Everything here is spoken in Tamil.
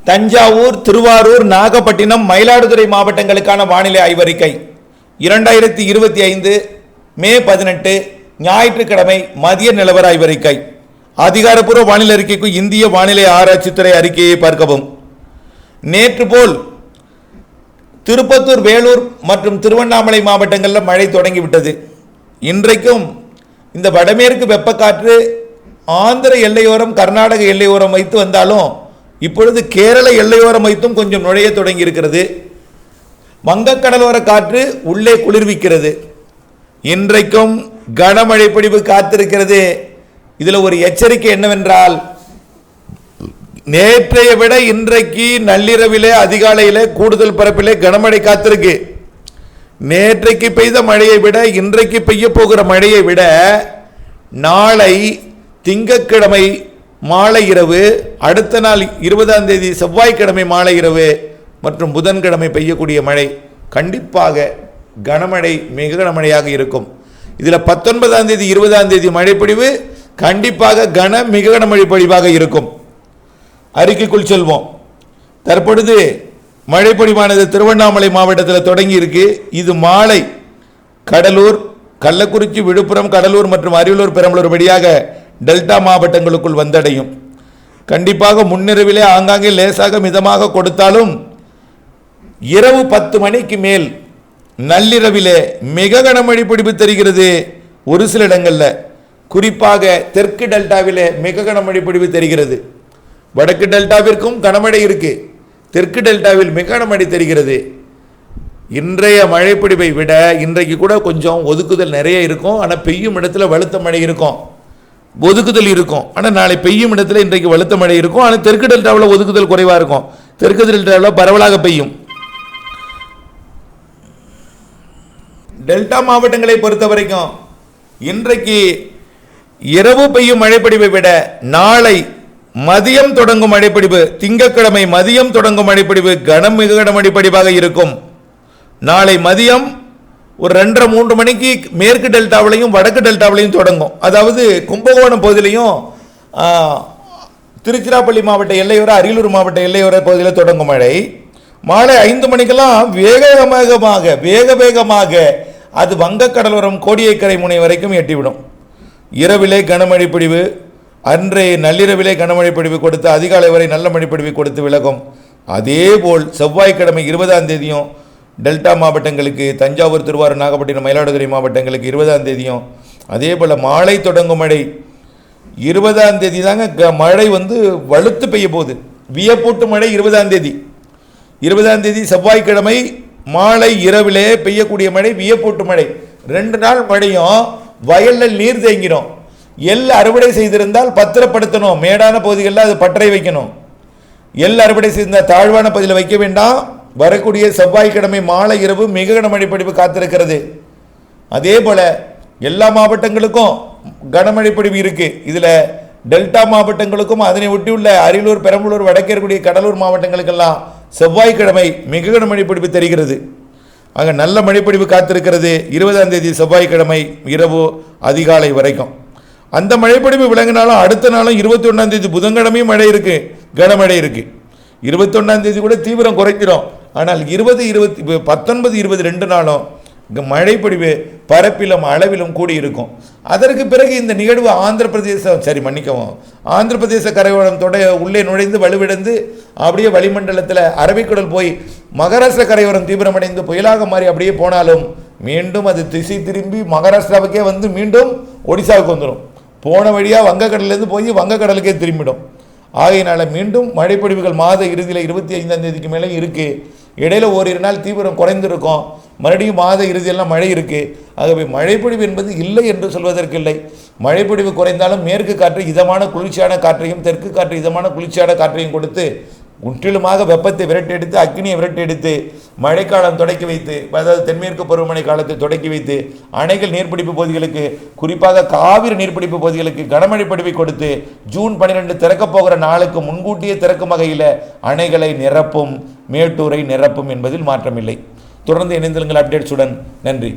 தஞ்சாவூர், திருவாரூர், நாகப்பட்டினம், மயிலாடுதுறை மாவட்டங்களுக்கான வானிலை ஆய்வறிக்கை 2025 மே 18 ஞாயிற்றுக்கிழமை மதிய நிலவர ஆய்வறிக்கை. அதிகாரப்பூர்வ வானிலை அறிக்கைக்கு இந்திய வானிலை ஆராய்ச்சித்துறை அறிக்கையை பார்க்கவும். நேற்று போல் திருப்பத்தூர், வேலூர் மற்றும் திருவண்ணாமலை மாவட்டங்களில் மழை தொடங்கிவிட்டது. இன்றைக்கும் இந்த வடமேற்கு வெப்பக்காற்று ஆந்திர எல்லையோரம், கர்நாடக எல்லையோரம் வைத்து வந்தாலும் இப்பொழுது கேரள எல்லையோரம் வைத்தும் கொஞ்சம் நுழைய தொடங்கி இருக்கிறது. வங்கக்கடலோர காற்று உள்ளே குளிர்விக்கிறது. இன்றைக்கும் கனமழை பொழிவு காத்திருக்கிறது. இதில் ஒரு எச்சரிக்கை என்னவென்றால், நேற்றைய விட இன்றைக்கு நள்ளிரவிலே, அதிகாலையிலே கூடுதல் பரப்பிலே கனமழை காத்திருக்கு. நேற்றைக்கு பெய்த மழையை விட இன்றைக்கு பெய்ய போகிற மழையை விட நாளை திங்கட்கிழமை மாலை இரவு, அடுத்த நாள் 20ஆம் தேதி செவ்வாய்க்கிழமை மாலை இரவு மற்றும் புதன்கிழமை பெய்யக்கூடிய மழை கண்டிப்பாக கனமழை, மிக கனமழையாக இருக்கும். இதில் 19ஆம் தேதி 20ஆம் தேதி மழைப்பொழிவு கண்டிப்பாக மிக கனமழை பொழிவாக இருக்கும். அறிக்கைக்குள் செல்வோம். தற்பொழுது மழைப்பொழிவானது திருவண்ணாமலை மாவட்டத்தில் தொடங்கி இருக்கு. இது மாலை கடலூர், கள்ளக்குறிச்சி, விழுப்புரம், கடலூர் மற்றும் அரியலூர், பெரம்பலூர் வழியாக டெல்டா மாவட்டங்களுக்குள் வந்தடையும். கண்டிப்பாக முன்னிரவிலே ஆங்காங்கே லேசாக மிதமாக கொடுத்தாலும் இரவு 10 மணிக்கு மேல் நள்ளிரவிலே மிக கனமழை பொழிவு தெரிகிறது. ஒரு சில இடங்களில், குறிப்பாக தெற்கு டெல்டாவிலே மிக கனமழை பொழிவு தெரிகிறது. வடக்கு டெல்டாவிற்கும் கனமழை இருக்கு, தெற்கு டெல்டாவில் மிக கனமழை தெரிகிறது. இன்றைய மழைப்பொழிவை விட இன்றைக்கு கூட கொஞ்சம் ஒதுக்குதல் நிறைய இருக்கும். ஆனால் பெய்யும் இடத்துல வலுத்த மழை இருக்கும், ஒதுக்குதல் இருக்கும். ஆனால் நாளை பெய்யும் இடத்துல இன்றைக்கு வலுத்த மழை இருக்கும். ஆனால் தெற்கு டெல்டாவில் ஒதுக்குதல் குறைவாக இருக்கும். தெற்கு டெல்டாவில் பரவலாக பெய்யும். டெல்டா மாவட்டங்களை பொறுத்த வரைக்கும் இன்றைக்கு இரவு பெய்யும் மழைப்பொழிவை விட நாளை மதியம் தொடங்கும் மழைப்பொழிவு, திங்கட்கிழமை மதியம் தொடங்கும் மழைப்பொழிவு மிக கனமழை பொழிவாக இருக்கும். நாளை மதியம் ஒரு 2:30-3 மணிக்கு மேற்கு டெல்டாவிலையும் வடக்கு டெல்டாவிலையும் தொடங்கும். அதாவது கும்பகோணம் பகுதியிலையும் திருச்சிராப்பள்ளி மாவட்ட எல்லையோர, அரியலூர் மாவட்ட எல்லையோர பகுதியில் தொடங்கும் மழை மாலை 5 மணிக்கெல்லாம் வேக வேகமாக அது வங்கக்கடலோரம், கோடியக்கரை முனை வரைக்கும் எட்டிவிடும். இரவிலே கனமழை பொழிவு, அன்றைய நள்ளிரவிலே கனமழை பொழிவு கொடுத்து அதிகாலை வரை நல்ல மழை பொழிவு கொடுத்து விலகும். அதேபோல் செவ்வாய்க்கிழமை 20ஆம் தேதியும் டெல்டா மாவட்டங்களுக்கு, தஞ்சாவூர், திருவாரூர், நாகப்பட்டினம், மயிலாடுதுறை மாவட்டங்களுக்கு 20ஆம் தேதியும் அதே போல் மாலை தொடங்கும் மழை 20ஆம் தேதி தாங்க மழை வலுத்து பெய்ய போகுது. வியப்பூட்டு மழை 20ஆம் தேதி. 20ஆம் தேதி செவ்வாய்க்கிழமை மாலை இரவிலே பெய்யக்கூடிய மழை வியப்பூட்டு மழை. 2 நாள் மழையும் வயலில் நீர் தேங்கிடும். எள் அறுவடை செய்திருந்தால் பத்திரப்படுத்தணும், மேடான பகுதிகளில் அது பற்றை வைக்கணும். எள் அறுவடை செய்திருந்தால் தாழ்வான பகுதியில் வைக்க வேண்டாம். வரக்கூடிய செவ்வாய்க்கிழமை மாலை இரவு மிக கனமழை பொழிவு காத்திருக்கிறது. அதே போல எல்லா மாவட்டங்களுக்கும் கனமழை பொழிவு இருக்கு. இதில் டெல்டா மாவட்டங்களுக்கும் அதனை ஒட்டியுள்ள அரியலூர், பெரம்பலூர், வடக்கே இருக்கக்கூடிய கடலூர் மாவட்டங்களுக்கெல்லாம் செவ்வாய்க்கிழமை மிக கனமழை பொழிவு தெரிகிறது. ஆக நல்ல மழைப்பொழிவு காத்திருக்கிறது 20ஆம் தேதி செவ்வாய்க்கிழமை இரவு அதிகாலை வரைக்கும். அந்த மழைப்பொழிவு விளங்கினாலும் அடுத்த நாளும் 21ஆம் தேதி புதன்கிழமையும் மழை இருக்கு, கனமழை இருக்கு. 21ஆம் தேதி கூட தீவிரம் குறைக்கிறோம். ஆனால் 20, 19, 20 2 நாளும் மழைப்பொழிவு பரப்பிலும் அளவிலும் கூடி இருக்கும். அதற்கு பிறகு இந்த நிகழ்வு ஆந்திர பிரதேச கரையோரம் உள்ளே நுழைந்து வலுவிழந்து அப்படியே வளிமண்டலத்தில் அரபிக்கடல் போய் மகாராஷ்டிரா கரையோரம் தீவிரமடைந்து புயலாக மாறி அப்படியே போனாலும் மீண்டும் அது திசை திரும்பி மகாராஷ்டிராவுக்கே மீண்டும் ஒடிசாவுக்கு வந்துடும். போன வழியாக வங்கக்கடலேருந்து போய் வங்கக்கடலுக்கே திரும்பிடும். ஆகையினால மீண்டும் மழைப்பொழிவுகள் மாத இறுதியில் 25ஆம் தேதிக்கு மேலே இருக்குது. இடையில ஓரிரு நாள் தீவிரம் குறைந்திருக்கும், மறுபடியும் மாத இறுதியெல்லாம் மழை இருக்குது. ஆகவே மழைப்பொழிவு என்பது இல்லை என்று சொல்வதற்கு இல்லை. மழைப்பொழிவு குறைந்தாலும் மேற்கு காற்று இதமான குளிர்ச்சியான காற்றையும், தெற்கு காற்று இதமான குளிர்ச்சியான காற்றையும் கொடுத்து முற்றிலுமாக வெப்பத்தை விரட்டெடுத்து, அக்னியை விரட்டெடுத்து மழைக்காலம் தொடக்கி வைத்து, அதாவது தென்மேற்கு பருவமழை காலத்தை தொடக்கி வைத்து அணைகள் நீர்பிடிப்பு பகுதிகளுக்கு, குறிப்பாக காவிரி நீர்பிடிப்பு பகுதிகளுக்கு கனமழை பொழிவை கொடுத்து ஜூன் 12 திறக்கப் போகிற நாளுக்கு முன்கூட்டியே திறக்கும் வகையில் அணைகளை நிரப்பும், மேட்டூரை நிரப்பும் என்பதில் மாற்றமில்லை. தொடர்ந்து இணைந்திருங்கள் அப்டேட்ஸுடன். நன்றி.